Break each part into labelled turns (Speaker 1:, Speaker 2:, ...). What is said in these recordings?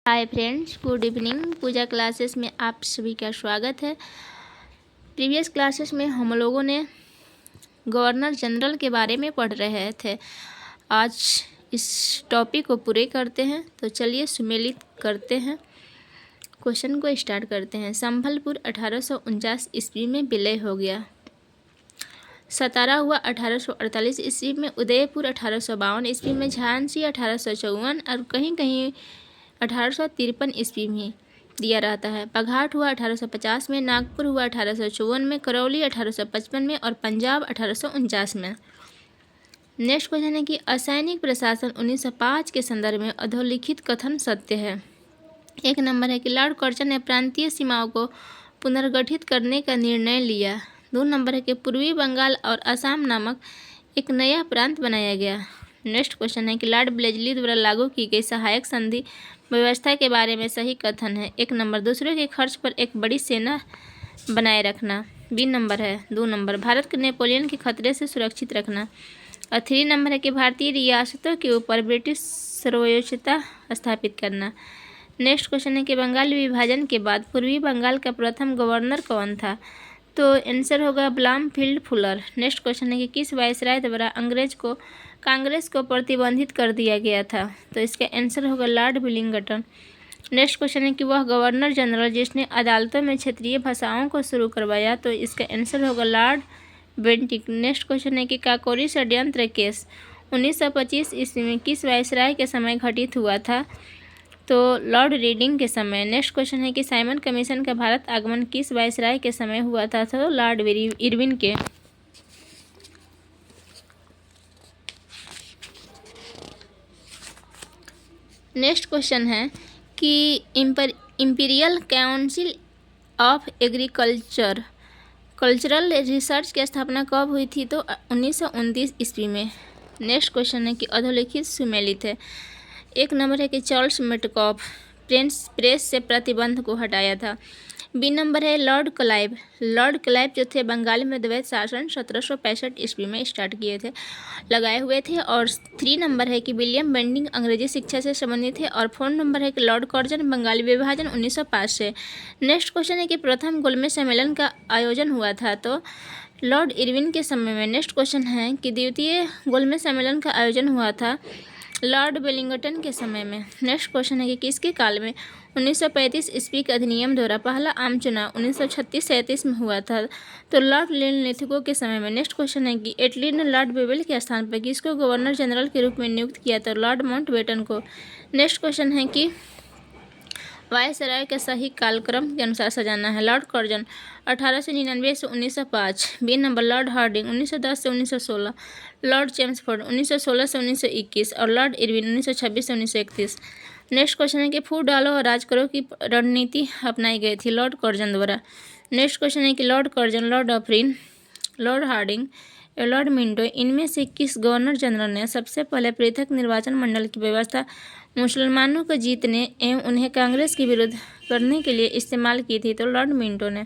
Speaker 1: हाय friends, good evening. Pooja classes में आप सभी का स्वागत है। प्रीवियस क्लासेस में हम लोगों ने गवर्नर जनरल के बारे में पढ़ रहे थे। आज इस टॉपिक को पूरे करते हैं, तो चलिए सुमेलित करते हैं। क्वेश्चन को स्टार्ट करते हैं। संभलपुर 1849 ईस्वी में विलय हो गया। सतारा हुआ 1848 ईस्वी में। उदयपुर 1852 ईस्वी में। झांसी 1854 और कहीं कहीं 1853 ईस्वी में दिया रहता है। बघाट हुआ 1850 में। नागपुर हुआ 1854 में। करौली 1855 में और पंजाब 1849 में। नेक्स्ट क्वेश्चन है कि असैनिक प्रशासन 1905 के संदर्भ में अधोलिखित कथन सत्य है। एक नंबर है कि लॉर्ड कर्जन ने प्रांतीय सीमाओं को पुनर्गठित करने का निर्णय लिया। 2 नंबर है कि पूर्वी बंगाल और असम नामक एक नया प्रांत बनाया गया। नेक्स्ट क्वेश्चन है कि लॉर्ड ब्लेजली द्वारा लागू की गई सहायक संधि व्यवस्था के बारे में सही कथन है। 1 नंबर दूसरों के खर्च पर एक बड़ी सेना बनाए रखना। बी नंबर है। 2 नंबर भारत को नेपोलियन के खतरे से सुरक्षित रखना। और 3 नंबर है कि भारतीय रियासतों के ऊपर ब्रिटिश सर्वोच्चता स्थापित करना। नेक्स्ट क्वेश्चन है कि बंगाल विभाजन के बाद पूर्वी बंगाल का प्रथम गवर्नर कौन था? तो आंसर होगा ब्लॉमफील्ड फुलर। नेक्स्ट क्वेश्चन है कि किस वायसराय द्वारा कांग्रेस को प्रतिबंधित कर दिया गया था? तो इसका आंसर होगा लॉर्ड विलिंगटन। नेक्स्ट क्वेश्चन है कि वह गवर्नर जनरल जिसने अदालतों में क्षेत्रीय भाषाओं को शुरू करवाया? तो इसका आंसर होगा लॉर्ड बेंटिक। नेक्स्ट क्वेश्चन है कि काकोरी षड्यंत्र केस 1925 ईस्वी में किस वायसराय के समय घटित हुआ था? तो लॉर्ड रीडिंग के समय। नेक्स्ट क्वेश्चन है कि साइमन कमीशन का भारत आगमन किस वायसराय के समय हुआ था? तो लॉर्ड इरविन के। नेक्स्ट क्वेश्चन है कि imperial council of cultural research की स्थापना कब हुई थी? तो 1929 ईस्वी में। नेक्स्ट क्वेश्चन है कि अधोलिखित सुमेलित है। 1 नंबर है कि चार्ल्स मेटकॉफ प्रेस से प्रतिबंध को हटाया था। बी नंबर है लॉर्ड क्लाइव जो थे बंगाल में द्वैत शासन 1765 ईस्वी में स्टार्ट किए थे, लगाए हुए थे। और 3 नंबर है कि विलियम बेंटिक अंग्रेजी शिक्षा से संबंधित थे। और 4 नंबर है कि लॉर्ड कर्जन बंगाली विभाजन 1905 से। नेक्स्ट क्वेश्चन है कि प्रथम गोलमेज सम्मेलन का आयोजन हुआ था? तो लॉर्ड इरविन के समय में। नेक्स्ट क्वेश्चन है कि द्वितीय गोलमेज सम्मेलन का आयोजन हुआ था लॉर्ड वेलिंगटन के समय में। नेक्स्ट क्वेश्चन है कि किसके काल में 1935 ईस्वी के अधिनियम द्वारा पहला आम चुनाव 1936-37 में हुआ था? तो लॉर्ड लिथगो के समय में। नेक्स्ट क्वेश्चन है कि इटली ने लॉर्ड बेवेल के स्थान पर किसको गवर्नर जनरल के रूप में नियुक्त किया? तो लॉर्ड माउंटबेटन को। नेक्स्ट क्वेश्चन है कि वायसराय का सही कालक्रम के अनुसार सजाना है। लॉर्ड कर्जन 1899 से 1905। बी नंबर लॉर्ड हार्डिंग 1910 से 1916। लॉर्ड चेम्सफोर्ड 1916 से 1921 और लॉर्ड इरविन 1926 से 1931। नेक्स्ट क्वेश्चन है कि फूट डालो और राज करो की रणनीति अपनाई गई थी लॉर्ड कर्जन द्वारा। नेक्स्ट क्वेश्चन है कि Lord Curzon, Lord Dufferin, Lord Hardinge या लॉर्ड मिंटो इनमें से किस गवर्नर जनरल ने सबसे पहले पृथक निर्वाचन मंडल की व्यवस्था मुसलमानों को जीतने एवं उन्हें कांग्रेस के विरुद्ध करने के लिए इस्तेमाल की थी? तो लॉर्ड मिंटो ने।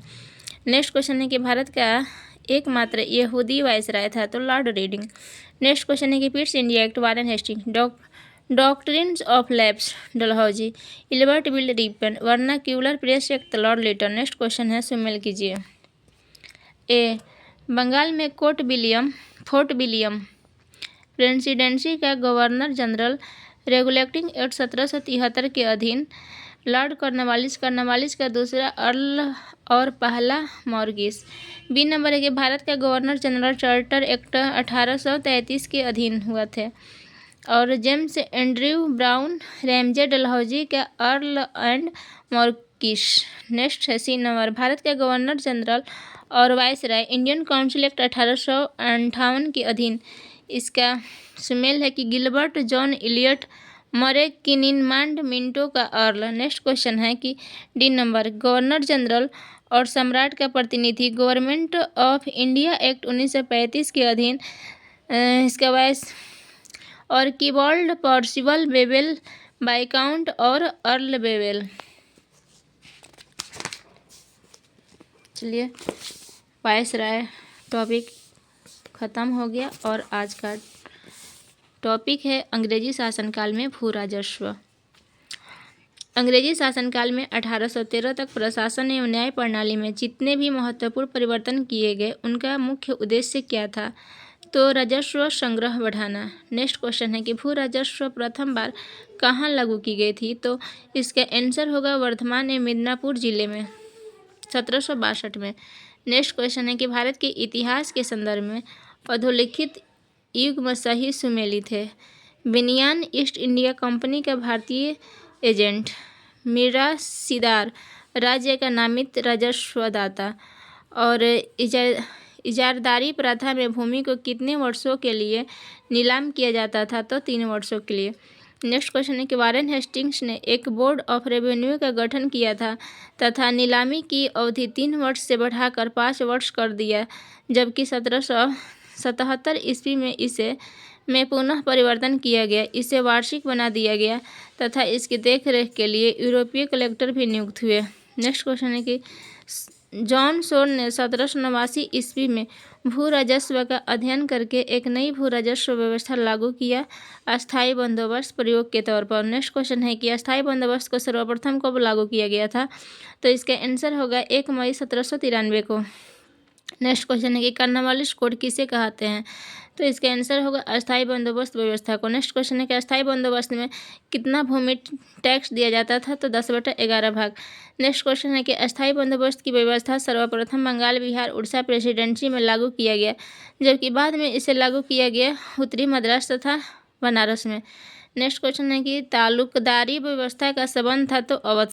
Speaker 1: नेक्स्ट क्वेश्चन है कि भारत का एकमात्र यहूदी वायसराय था? तो लॉर्ड रीडिंग। नेक्स्ट क्वेश्चन है कि Pitt's India Act, Warren Hastings, doctrines of lapse, Dalhousie, Ilbert Bill Ripon, Vernacular Press Act, Lord Lytton. Next question है, सुमेल कीजिए। ए, बंगाल में फोर्ट विलियम प्रेसिडेंसी का गवर्नर जनरल रेगुलेटिंग एक्ट 1773 के अधीन Lord Cornwallis का दूसरा अर्ल और पहला मॉर्गिस। बी नंबर है कि भारत का गवर्नर जनरल चार्टर एक्ट 1833 के अधीन हुआ थे। और James Andrew brown Ramsay Dalhousie का अर्ल एंड मॉर्किश। नेक्स्ट है सी नंबर, भारत का गवर्नर जनरल और वायसराय इंडियन काउंसिल एक्ट 1858 के अधीन। इसका सुमेल है कि गिलबर्ट जॉन इलियट मरे किनिनमांड मिंटो का अर्ल। नेक्स्ट क्वेश्चन है कि डी नंबर, गवर्नर जनरल और सम्राट का प्रतिनिधि गवर्नमेंट ऑफ इंडिया एक्ट 1935 के अधीन। इसका वाइस और कीबोल्ड पर्सिबल बेवेल, बाइकाउंट और अर्ल बेवेल। चलिए, वायसराय टॉपिक ख़त्म हो गया और आज का टॉपिक है अंग्रेजी शासनकाल में भू राजस्व। अंग्रेजी शासनकाल में 1813 तक प्रशासन एवं न्याय प्रणाली में जितने भी महत्वपूर्ण परिवर्तन किए गए उनका मुख्य उद्देश्य क्या था? तो राजस्व संग्रह बढ़ाना। नेक्स्ट क्वेश्चन है कि भू राजस्व प्रथम बार कहाँ लागू की गई थी? तो इसका आंसर होगा वर्धमान एवं मिदनापुर जिले में 1762 में। नेक्स्ट क्वेश्चन है कि भारत के इतिहास के संदर्भ में अधोलिखित युग में सही सुमेलित है। बिनयान ईस्ट इंडिया कंपनी का भारतीय एजेंट, मिरासीदार, राज्य का नामित राजस्वदाता और इजारदारी प्रथा में भूमि को कितने वर्षों के लिए नीलाम किया जाता था? तो 3 वर्षों के लिए। नेक्स्ट क्वेश्चन है कि वारेन हेस्टिंग्स ने एक बोर्ड ऑफ रेवेन्यू का गठन किया था तथा नीलामी की अवधि 3 वर्ष से बढ़ाकर 5 वर्ष कर दिया, जबकि 1777 ईस्वी में इसे पुनः परिवर्तन किया गया, इसे वार्षिक बना दिया गया तथा इसकी देखरेख के लिए यूरोपीय कलेक्टर भी नियुक्त हुए। नेक्स्ट क्वेश्चन है कि जॉन शोर ने 1789 ईस्वी में भू राजस्व का अध्ययन करके एक नई भू राजस्व व्यवस्था लागू किया, अस्थायी बंदोबस्त प्रयोग के तौर पर। नेक्स्ट क्वेश्चन है कि अस्थायी बंदोबस्त को सर्वप्रथम कब लागू किया गया था? तो इसका आंसर होगा 1 मई 1793 को। नेक्स्ट क्वेश्चन है कि कॉर्नवालिस कोड किसे कहते हैं? तो इसका आंसर होगा अस्थायी बंदोबस्त व्यवस्था को। नेक्स्ट क्वेश्चन है कि अस्थायी बंदोबस्त में कितना भूमि टैक्स दिया जाता था? तो 10/11 भाग। नेक्स्ट क्वेश्चन है कि अस्थायी बंदोबस्त की व्यवस्था सर्वप्रथम बंगाल, बिहार, उड़ीसा प्रेसिडेंसी में लागू किया गया, जबकि बाद में इसे लागू किया गया उत्तरी मद्रास तथा बनारस में। नेक्स्ट क्वेश्चन है कि तालुकदारी व्यवस्था का संबंध था? तो अवध